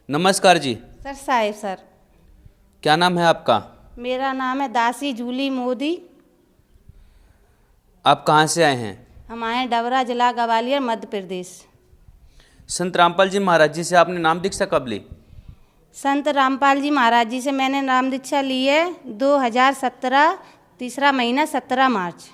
नमस्कार जी। Sir Sahib sir. क्या नाम है आपका? मेरा नाम है दासी जूली मोदी। आप कहाँ से आए हैं? हम आए हैं डबरा, जिला ग्वालियर, मध्य प्रदेश। संत रामपाल जी महाराज जी से आपने नाम दीक्षा कब ली? संत रामपाल जी महाराज जी से मैंने नाम दीक्षा ली है 2017 तीसरा महीना 17 मार्च।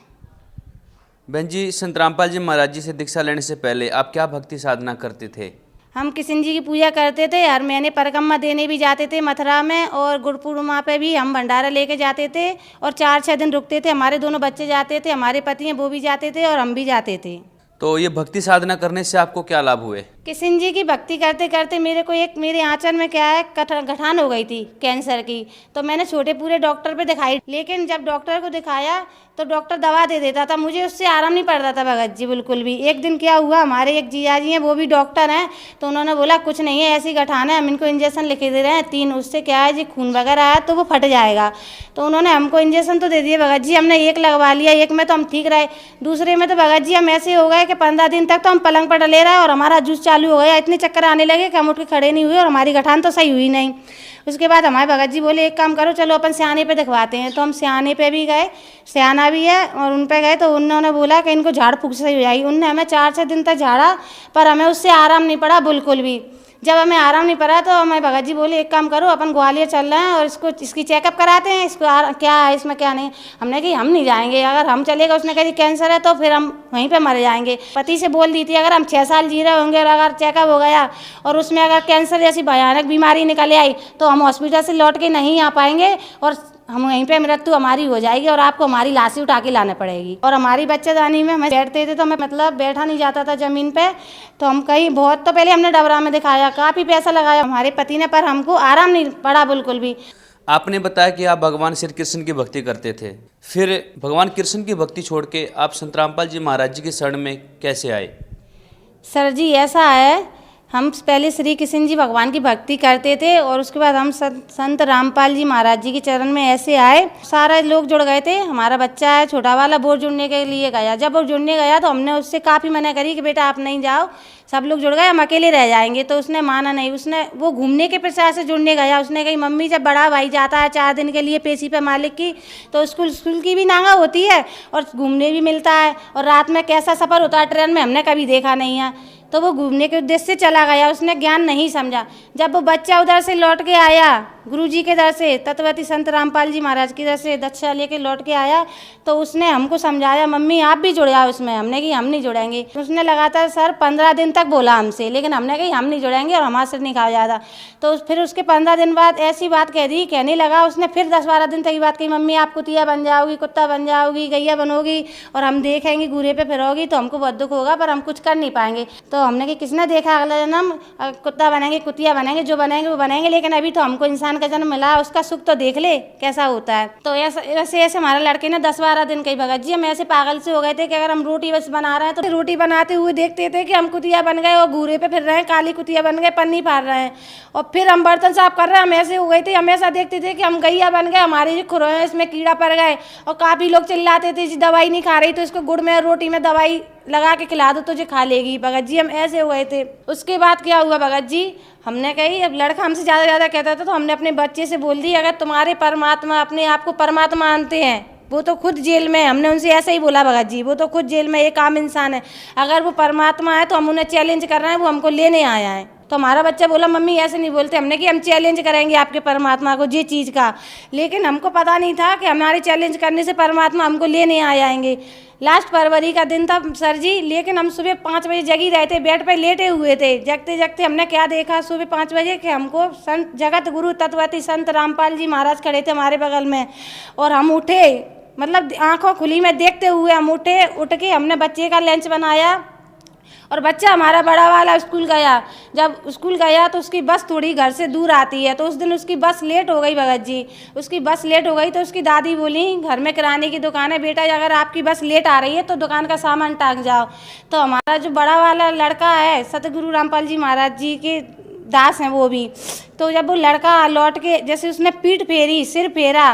बहन जी, संत रामपाल जी महाराज जी से दीक्षा लेने से पहले आप क्या भक्ति साधना करते थे? हम कृष्ण जी की पूजा करते थे, हर महीने परिक्रमा देने भी जाते थे मथुरा में, और गुरु पूर्णिमा पे भी हम भंडारा लेके जाते थे और 4-6 दिन रुकते थे। हमारे दोनों बच्चे जाते थे, हमारे पति हैं वो भी जाते थे और हम भी जाते थे। तो ये भक्ति साधना करने से आपको क्या लाभ हुए? कृष्ण जी की भक्ति करते करते मेरे आंचल में क्या है गठान हो गई थी कैंसर की। तो मैंने छोटे पूरे डॉक्टर पे दिखाई, लेकिन जब डॉक्टर को दिखाया तो डॉक्टर दवा दे देता था, मुझे उससे आराम नहीं पड़ता था भगत जी बिल्कुल भी। एक दिन क्या हुआ, हमारे एक जिया जी हैं वो भी डॉक्टर हैं, तो उन्होंने बोला कुछ नहीं है, ऐसी गठान है, हम इनको इंजेक्शन लिख दे रहे हैं 3, उससे क्या है जी खून वगैरह आया तो वो फट जाएगा। तो उन्होंने हमको इंजेक्शन तो दे दिए भगत जी, हमने एक लगवा लिया, एक में तो हम ठीक रहे, दूसरे में तो भगत जी हम ऐसे हो गए कि 15 दिन तक तो हम पलंग पर डले रहे और हमारा जूस चालू हो गया, इतने चक्कर आने लगे कि हम उठ के खड़े नहीं हुए और हमारी गठान तो सही हुई नहीं। उसके बाद हमारे भगत जी बोले एक काम करो, चलो अपन सियाने पे दिखवाते हैं। तो हम सियाने पे भी गए, सियाना भी है, और उन पे गए तो उन्होंने बोला कि इनको झाड़ फूक सही हो जाएगी। उनने हमें 4-6 दिन तक झाड़ा, पर हमें उससे आराम नहीं पड़ा बिल्कुल भी। जब हमें आराम नहीं पड़ा तो हमारे भगत जी बोले एक काम करो, अपन ग्वालियर चल रहे हैं और इसकी चेकअप कराते हैं, इसको क्या है इसमें क्या नहीं। हमने कहा हम नहीं जाएंगे, अगर हम चलेगा, उसने कहा कैंसर है तो फिर हम वहीं पे मर जाएंगे। पति से बोल दी थी अगर हम 6 साल जी रहे होंगे और अगर चेकअप हो गया और उसमें अगर कैंसर जैसी भयानक बीमारी निकल आई तो हम हॉस्पिटल से लौट के नहीं आ पाएंगे और हम वहीं पे मृत्यु हमारी हो जाएगी और आपको हमारी लाश ही उठा के लाने पड़ेगी। और हमारी बच्चेदानी में हम बैठते थे तो हमें मतलब बैठा नहीं जाता था ज़मीन पे, तो हम कहीं बहुत, तो पहले हमने डबरा में दिखाया, काफ़ी पैसा लगाया हमारे पति ने, पर हमको आराम नहीं पड़ा बिल्कुल भी। आपने बताया कि आप भगवान श्री कृष्ण की भक्ति करते थे, फिर भगवान कृष्ण की भक्ति छोड़ के आप संत रामपाल जी महाराज जी के शरण में कैसे आए? सर जी ऐसा है, हम पहले श्री कृष्ण जी भगवान की भक्ति करते थे और उसके बाद हम संत रामपाल जी महाराज जी के चरण में ऐसे आए, सारे लोग जुड़ गए थे। हमारा बच्चा है छोटा वाला, वो जुड़ने के लिए गया। जब वो जुड़ने गया तो हमने उससे काफ़ी मना करी कि बेटा आप नहीं जाओ, सब लोग जुड़ गए, हम अकेले रह जाएंगे। तो उसने माना नहीं, वो घूमने के प्रचार से जुड़ने गया। उसने कही मम्मी जब बड़ा भाई जाता है 4 दिन के लिए पेशी पे मालिक की, तो स्कूल की भी नांगा होती है और घूमने भी मिलता है, और रात में कैसा सफ़र होता है ट्रेन में हमने कभी देखा नहीं है। तो वो घूमने के उद्देश्य से चला गया, उसने ज्ञान नहीं समझा। जब वो बच्चा उधर से लौट के आया गुरुजी के दर से, तत्वती संत रामपाल जी महाराज की दर से दक्षा लेके लौट के आया, तो उसने हमको समझाया मम्मी आप भी जुड़ जाओ उसमें। हमने कही हम नहीं जुड़ेंगे। उसने लगातार सर 15 दिन तक बोला हमसे, लेकिन हमने कही हम नहीं जुड़ेंगे और हमारे से नहीं खाया जाता। तो फिर उसके 15 दिन बाद ऐसी बात कह दी, कहने लगा उसने, फिर 10-12 दिन तक ये बात कही मम्मी आप कुतिया बन जाओगी, कुत्ता बन जाओगी, गैया बनोगी और हम देखेंगे घूरे पे फिरोगी तो हमको बहुत दुख होगा, पर हम कुछ कर नहीं पाएंगे। तो हमने कि किसने देखा अगला जन्म कुत्ता बनेंगे, कुतिया बनेंगे, जो बनेंगे वो बनेंगे, लेकिन अभी तो हमको इंसान का जन्म मिला, उसका सुख तो देख ले कैसा होता है। तो ऐसे हमारे लड़के ने 10-12 दिन कही भगत जी हम ऐसे पागल से हो गए थे कि अगर हम रोटी बस बना रहे हैं तो रोटी बनाते हुए देखते थे कि हम कुतिया बन गए और घूरे पे फिर रहे हैं, काली कुतिया बन गए, पन्नी फाड़ रहे हैं। और फिर हम बर्तन साफ कर रहे हैं, हम ऐसे हो गए थे, हम ऐसा देखते थे कि हम गैया बन गए, हमारे जो खुरों हैं इसमें कीड़ा पड़ गए। और काफ़ी लोग चिल्लाते थे जी दवाई नहीं खा रही तो इसको गुड़ में रोटी में दवाई लगा के खिला दो तो जो खा लेगी। भगत जी हम ऐसे हुए थे। उसके बाद क्या हुआ भगत जी, हमने कही अब लड़का हमसे ज़्यादा कहता था तो हमने अपने बच्चे से बोल दी अगर तुम्हारे परमात्मा अपने आप को परमात्मा मानते हैं, वो तो खुद जेल में, हमने उनसे ऐसा ही बोला भगत जी, वो तो खुद जेल में एक आम इंसान है, अगर वो परमात्मा है तो हम उन्हें चैलेंज कर रहे हैं, वो हमको लेने आया है। तो हमारा बच्चा बोला मम्मी ऐसे नहीं बोलते। हमने कि हम चैलेंज करेंगे आपके परमात्मा को ये चीज़ का, लेकिन हमको पता नहीं था कि हमारे चैलेंज करने से परमात्मा हमको लेने आ जाएंगे। लास्ट फरवरी का दिन था सर जी, लेकिन हम सुबह 5 बजे जगी रहे थे, बेड पे लेटे हुए थे। जगते जगते हमने क्या देखा सुबह 5 बजे कि हमको संत जगत गुरु तत्वती संत रामपाल जी महाराज खड़े थे हमारे बगल में, और हम उठे, मतलब आंखों खुली में देखते हुए हम उठ के हमने बच्चे का लंच बनाया और बच्चा हमारा बड़ा वाला स्कूल गया। जब स्कूल गया तो उसकी बस थोड़ी घर से दूर आती है, तो उस दिन उसकी बस लेट हो गई भगत जी। उसकी बस लेट हो गई तो उसकी दादी बोली घर में किराने की दुकान है बेटा, अगर आपकी बस लेट आ रही है तो दुकान का सामान टांग जाओ। तो हमारा जो बड़ा वाला लड़का है सतगुरु रामपाल जी महाराज जी के दास हैं वो भी, तो जब वो लड़का लौट के जैसे उसने पीठ फेरी, सिर फेरा,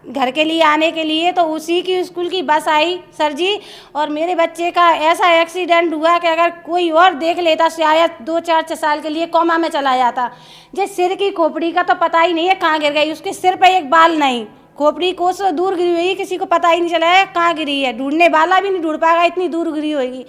घर के लिए आने के लिए, तो उसी की स्कूल की बस आई सर जी, और मेरे बच्चे का ऐसा एक्सीडेंट हुआ कि अगर कोई और देख लेता शायद 2-4 साल के लिए कोमा में चला जाता। जे सिर की खोपड़ी का तो पता ही नहीं है कहाँ गिर गई, उसके सिर पे एक बाल नहीं, खोपड़ी कोस दूर गिरी हुई, किसी को पता ही नहीं चला है कहाँ गिरी है, ढूंढने वाला भी नहीं ढूंढ पाएगा, इतनी दूर गिरी होगी।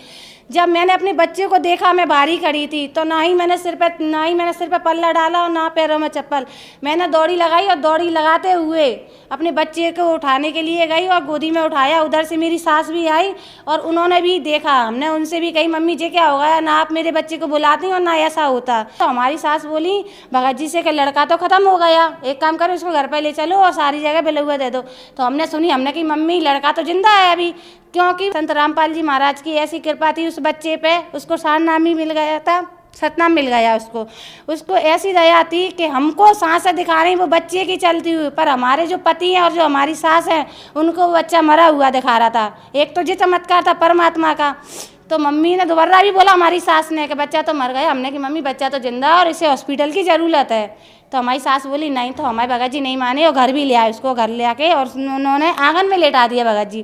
जब मैंने अपने बच्चे को देखा, मैं बाहरी खड़ी थी, तो ना ही मैंने सिर पे पल्ला डाला और ना पैरों में चप्पल। मैंने दौड़ी लगाई और दौड़ी लगाते हुए अपने बच्चे को उठाने के लिए गई और गोदी में उठाया। उधर से मेरी सास भी आई और उन्होंने भी देखा। हमने उनसे भी कही, मम्मी जी क्या हो गया, ना आप मेरे बच्चे को बुलाती और ना ऐसा होता। तो हमारी सास बोली भगत जी से कि लड़का तो ख़त्म हो गया, एक काम करो इसको घर पर ले चलो और सारी जगह बेलुआ दे दो। तो हमने सुनी, हमने कही मम्मी लड़का तो जिंदा है अभी, क्योंकि संत रामपाल जी महाराज की ऐसी कृपा थी उस बच्चे पे, उसको सारनाम ही मिल गया था, सतनाम मिल गया उसको ऐसी दया थी कि हमको सांसें दिखा रही वो बच्चे की चलती हुई, पर हमारे जो पति हैं और जो हमारी सास हैं उनको वो बच्चा मरा हुआ दिखा रहा था। एक तो ये चमत्कार था परमात्मा का। तो मम्मी ने दोबारा भी बोला हमारी सास ने कि बच्चा तो मर गया। हमने कि मम्मी बच्चा तो जिंदा और इसे हॉस्पिटल की ज़रूरत है। तो हमारी सास बोली नहीं, तो हमारे भगत जी नहीं माने और घर भी ले आए उसको, घर ले आके और उन्होंने आंगन में लेटा दिया भगत जी।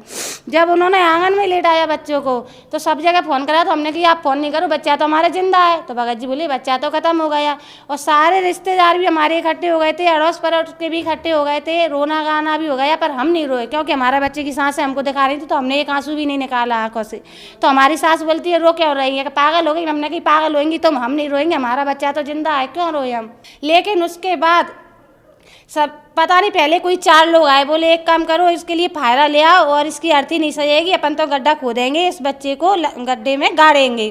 जब उन्होंने आंगन में लेटाया बच्चों को तो सब जगह फ़ोन करा, तो हमने कहा आप फ़ोन नहीं करो, बच्चा तो हमारा जिंदा है। तो भगत जी बोले बच्चा तो ख़त्म हो गया। और सारे रिश्तेदार भी हमारे इकट्ठे हो गए थे, अड़ोस पड़ोस के भी इकट्ठे हो गए थे, रोना गाना भी हो गया, पर हम नहीं रोए क्योंकि हमारे बच्चे की सांसें हमको दिखा रही थी, तो हमने एक आंसू भी नहीं निकाला आंखों से। तो हमारी सास बोलती है रो क्यों रही है, कि पागल हो गई। हमने कही पागल होंगी तो हम नहीं रोएंगे, हमारा बच्चा तो जिंदा है, क्यों रोए हम। लेकिन उसके बाद सब पता नहीं, पहले कोई 4 लोग आए, बोले एक काम करो इसके लिए फायरा ले आओ और इसकी अर्थी नहीं सजेगी, अपन तो गड्ढा खोदेंगे, इस बच्चे को गड्ढे में गाड़ेंगे।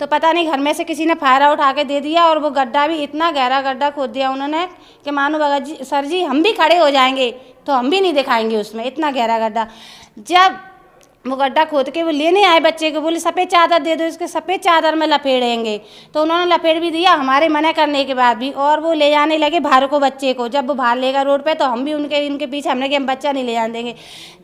तो पता नहीं घर में से किसी ने फायरा उठा के दे दिया और वो गड्ढा भी इतना गहरा गड्ढा खोद दिया उन्होंने कि मानो भगत जी सर जी हम भी खड़े हो जाएंगे तो हम भी नहीं दिखाएंगे उसमें, इतना गहरा गड्ढा। जब वो गड्ढा खोद के वो लेने आए बच्चे को, बोले सफ़ेद चादर दे दो, इसके सफ़ेद चादर में लपेड़ेंगे। तो उन्होंने लपेट भी दिया हमारे मना करने के बाद भी, और वो ले जाने लगे बाहर को बच्चे को। जब वो बाहर लेगा रोड पे तो हम भी इनके पीछे, हमने कि हम बच्चा नहीं ले जाने देंगे।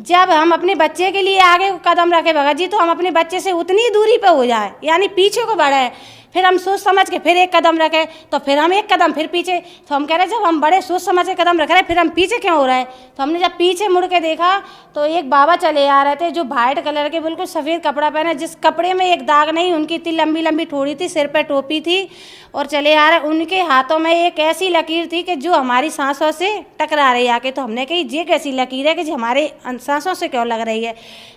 जब हम अपने बच्चे के लिए आगे कदम रखे भगत जी, तो हम अपने बच्चे से उतनी दूरी पर हो जाए, यानी पीछे को बढ़े। फिर हम सोच समझ के फिर एक कदम रखे, तो फिर हम एक कदम फिर पीछे। तो हम कह रहे जब हम बड़े सोच समझ के कदम रख रहे फिर हम पीछे क्यों हो रहे हैं। तो हमने जब पीछे मुड़ के देखा तो एक बाबा चले आ रहे थे जो वाइट कलर के बिल्कुल सफ़ेद कपड़ा पहने, जिस कपड़े में एक दाग नहीं, उनकी इतनी लंबी लंबी ठोड़ी थी, सिर पर टोपी थी और चले आ रहे। उनके हाथों में एक ऐसी लकीर थी कि जो हमारी सांसों से टकरा रही आके। तो हमने कही ये कैसी लकीर है कि जो हमारे सांसों से क्यों लग रही है।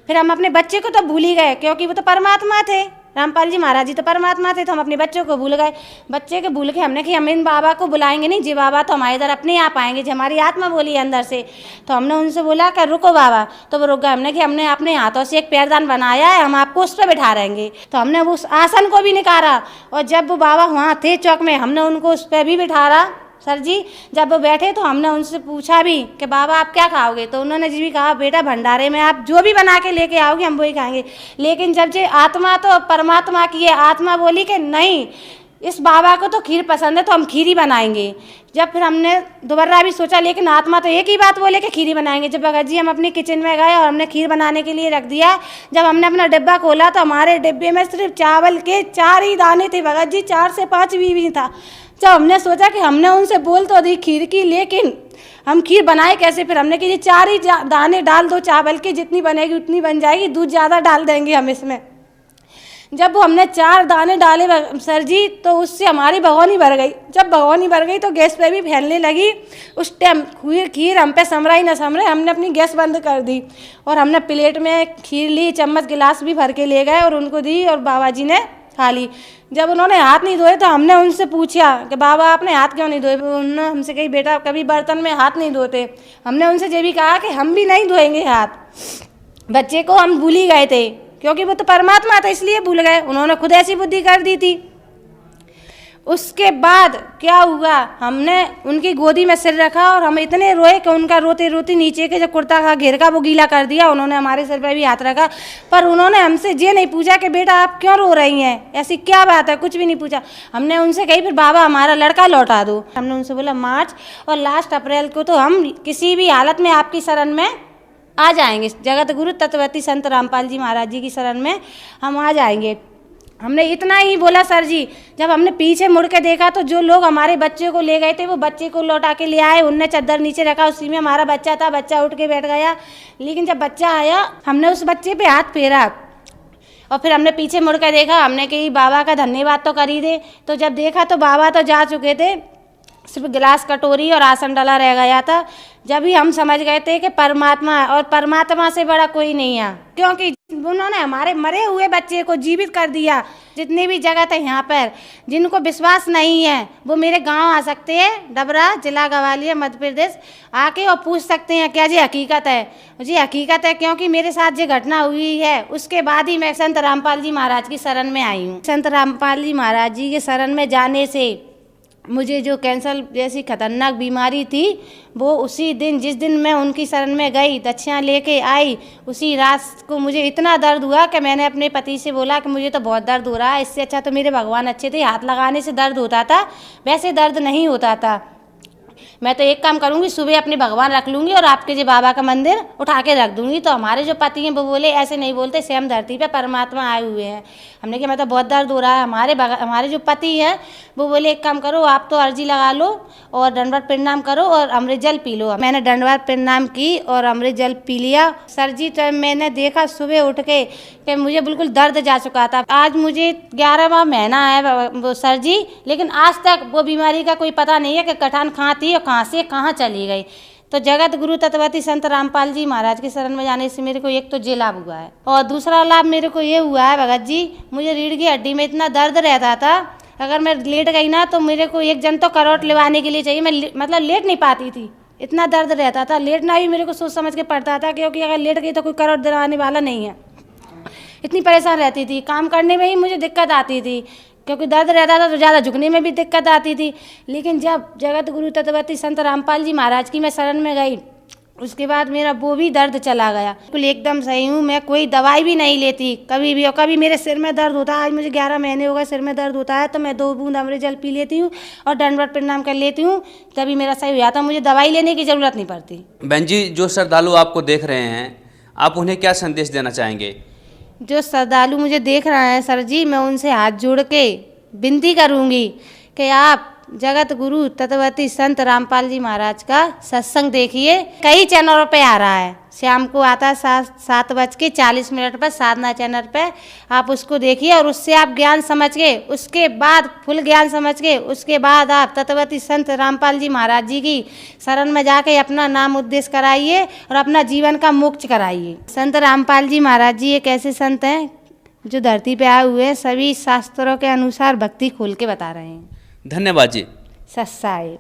फिर हम अपने बच्चे को तो भूल ही गए क्योंकि वो तो परमात्मा थे, रामपाल जी महाराज जी तो परमात्मा थे, तो हम अपने बच्चों को भूल गए। बच्चे को भूल के हमने कि हम इन बाबा को बुलाएंगे नहीं, जी बाबा तो हमारे इधर अपने आप आएंगे, जी हमारी आत्मा बोली है अंदर से। तो हमने उनसे बोला कि रुको बाबा, तो वो रुक गए। हमने कि हमने अपने हाथों से एक पैरदान बनाया है, हम आपको उस पर बैठा रहेंगे। तो हमने उस आसन को भी निकाला और जब वो बाबा वहाँ थे चौक में, हमने उनको उस पर भी बिठारा सर जी। जब वो बैठे तो हमने उनसे पूछा भी कि बाबा आप क्या खाओगे। तो उन्होंने जी भी कहा बेटा भंडारे में आप जो भी बना के लेके आओगे हम वही खाएंगे। लेकिन जब जे आत्मा तो परमात्मा की है, आत्मा बोली कि नहीं इस बाबा को तो खीर पसंद है तो हम खीर ही बनाएंगे। जब फिर हमने दोबारा भी सोचा, लेकिन आत्मा तो एक ही बात बोले कि खीर ही बनाएंगे। जब भगत जी हम अपने किचन में गए और हमने खीर बनाने के लिए रख दिया, जब हमने अपना डिब्बा खोला तो हमारे डिब्बे में सिर्फ चावल के 4 ही दाने थे भगत जी, 4 से 5 भी नहीं था। जब हमने सोचा कि हमने उनसे बोल तो दी खीर की, लेकिन हम खीर बनाए कैसे। फिर हमने कि 4 ही दाने डाल दो चावल के, जितनी बनेगी उतनी बन जाएगी, दूध ज़्यादा डाल देंगे हम इसमें। जब वो हमने 4 दाने डाले सर जी तो उससे हमारी भगोनी भर गई। जब भगोनी भर गई तो गैस पे भी फैलने लगी। उस टाइम खीर हम पे समरा ही ना समरे, हमने अपनी गैस बंद कर दी और हमने प्लेट में खीर ली, चम्मच गिलास भी भर के ले गए और उनको दी और बाबा जी ने खा ली। जब उन्होंने हाथ नहीं धोए तो हमने उनसे पूछा कि बाबा आपने हाथ क्यों नहीं धोए। उन्होंने हमसे कही बेटा कभी बर्तन में हाथ नहीं धोते। हमने उनसे ये भी कहा कि हम भी नहीं धोएंगे हाथ। बच्चे को हम भूल ही गए थे क्योंकि वो तो परमात्मा था इसलिए भूल गए, उन्होंने खुद ऐसी बुद्धि कर दी थी। उसके बाद क्या हुआ, हमने उनकी गोदी में सिर रखा और हम इतने रोए कि उनका रोते रोते नीचे के जो कुर्ता का घेर का वो गीला कर दिया। उन्होंने हमारे सिर पर भी हाथ रखा, पर उन्होंने हमसे ये नहीं पूछा कि बेटा आप क्यों रो रही हैं, ऐसी क्या बात है, कुछ भी नहीं पूछा। हमने उनसे कही फिर बाबा हमारा लड़का लौटा दो। हमने उनसे बोला मार्च और लास्ट अप्रैल को तो हम किसी भी हालत में आपकी शरण में आ जाएंगे, जगत गुरु तत्वती संत रामपाल जी महाराज जी की शरण में हम आ जाएंगे। हमने इतना ही बोला सर जी। जब हमने पीछे मुड़ के देखा तो जो लोग हमारे बच्चे को ले गए थे वो बच्चे को लौटा के ले आए, उनने चादर नीचे रखा, उसी में हमारा बच्चा था, बच्चा उठ के बैठ गया। लेकिन जब बच्चा आया हमने उस बच्चे पे हाथ फेरा और फिर हमने पीछे मुड़ कर देखा, हमने कही बाबा का धन्यवाद तो कर ही दे। तो जब देखा तो बाबा तो जा चुके थे, सिर्फ गिलास कटोरी और आसन डाला रह गया था। जब ही हम समझ गए थे कि परमात्मा और परमात्मा से बड़ा कोई नहीं है, क्योंकि उन्होंने हमारे मरे हुए बच्चे को जीवित कर दिया। जितनी भी जगह है यहाँ पर, जिनको विश्वास नहीं है वो मेरे गांव आ सकते हैं, डबरा, जिला ग्वालियर, मध्य प्रदेश, आके और पूछ सकते हैं क्या जी हकीकत है। जी हकीकत है, क्योंकि मेरे साथ जो घटना हुई है उसके बाद ही मैं संत रामपाल जी महाराज की शरण में आई हूँ। संत रामपाल जी महाराज जी के शरण में जाने से मुझे जो कैंसर जैसी खतरनाक बीमारी थी वो उसी दिन, जिस दिन मैं उनकी शरण में गई, दक्षिणा लेके आई, उसी रात को मुझे इतना दर्द हुआ कि मैंने अपने पति से बोला कि मुझे तो बहुत दर्द हो रहा है, इससे अच्छा तो मेरे भगवान अच्छे थे, हाथ लगाने से दर्द होता था, वैसे दर्द नहीं होता था। मैं तो एक काम करूंगी, सुबह अपने भगवान रख लूंगी और आपके जो बाबा का मंदिर उठा के रख दूंगी। तो हमारे जो पति हैं वो बोले ऐसे नहीं बोलते, स्वयं धरती पे परमात्मा आए हुए हैं। हमने कहा मैं तो बहुत दर्द हो रहा है। हमारे जो पति हैं वो बोले एक काम करो, आप तो अर्जी लगा लो और दंडवत प्रणाम करो और अमृत जल पी लो। मैंने दंडवत प्रणाम की और अमृत जल पी लिया। सर जी तो मैंने देखा सुबह उठ के कि मुझे बिल्कुल दर्द जा चुका था। आज मुझे 11वां महीना है वो सर जी, लेकिन आज तक वो बीमारी का कोई पता नहीं है कि कठान कहाँ थी और कहाँ से कहाँ चली गई। तो जगत गुरु तत्वती संत रामपाल जी महाराज की शरण में जाने से मेरे को एक तो ये लाभ हुआ है और दूसरा लाभ मेरे को ये हुआ है भगत जी, मुझे रीढ़ की हड्डी में इतना दर्द रहता था, अगर मैं लेट गई ना तो मेरे को एक जन तो करवट लेवाने के लिए चाहिए, मैं मतलब लेट नहीं पाती थी, इतना दर्द रहता था। लेटना भी मेरे को सोच समझ के पड़ता था, क्योंकि अगर लेट गई तो कोई करवट दिलाने वाला नहीं है। इतनी परेशान रहती थी, काम करने में ही मुझे दिक्कत आती थी, क्योंकि दर्द रहता था तो ज़्यादा झुकने में भी दिक्कत आती थी। लेकिन जब जगत गुरु तत्वती संत रामपाल जी महाराज की मैं शरण में गई, उसके बाद मेरा वो भी दर्द चला गया, बिल्कुल एकदम सही हूँ। मैं कोई दवाई भी नहीं लेती कभी भी, और कभी मेरे सिर में दर्द होता है, आज मुझे 11 महीने हो गए सिर में दर्द होता है, तो मैं 2 बूंद अमृत जल पी लेती हूँ और दंडवत प्रणाम कर लेती हूँ, तभी मेरा सही हो जाता, मुझे दवाई लेने की ज़रूरत नहीं पड़ती। बहन जी, जो श्रद्धालु आपको देख रहे हैं, आप उन्हें क्या संदेश देना चाहेंगे? जो श्रद्धालु मुझे देख रहे हैं सर जी, मैं उनसे हाथ जोड़ के विनती करूँगी कि आप जगत गुरु तत्वती संत रामपाल जी महाराज का सत्संग देखिए। कई चैनलों पे आ रहा है, शाम को आता है 7:40 पर साधना चैनल पे, आप उसको देखिए और उससे आप ज्ञान समझ के, उसके बाद फुल ज्ञान समझ के, उसके बाद आप तत्वती संत रामपाल जी महाराज जी की शरण में जाके अपना नाम उद्देश्य कराइए और अपना जीवन का मोक्ष कराइए। संत रामपाल जी महाराज जी एक ऐसे संत हैं जो धरती पे आए हुए हैं, सभी शास्त्रों के अनुसार भक्ति खोल के बता रहे हैं। धन्यवाद जी। सत्साई।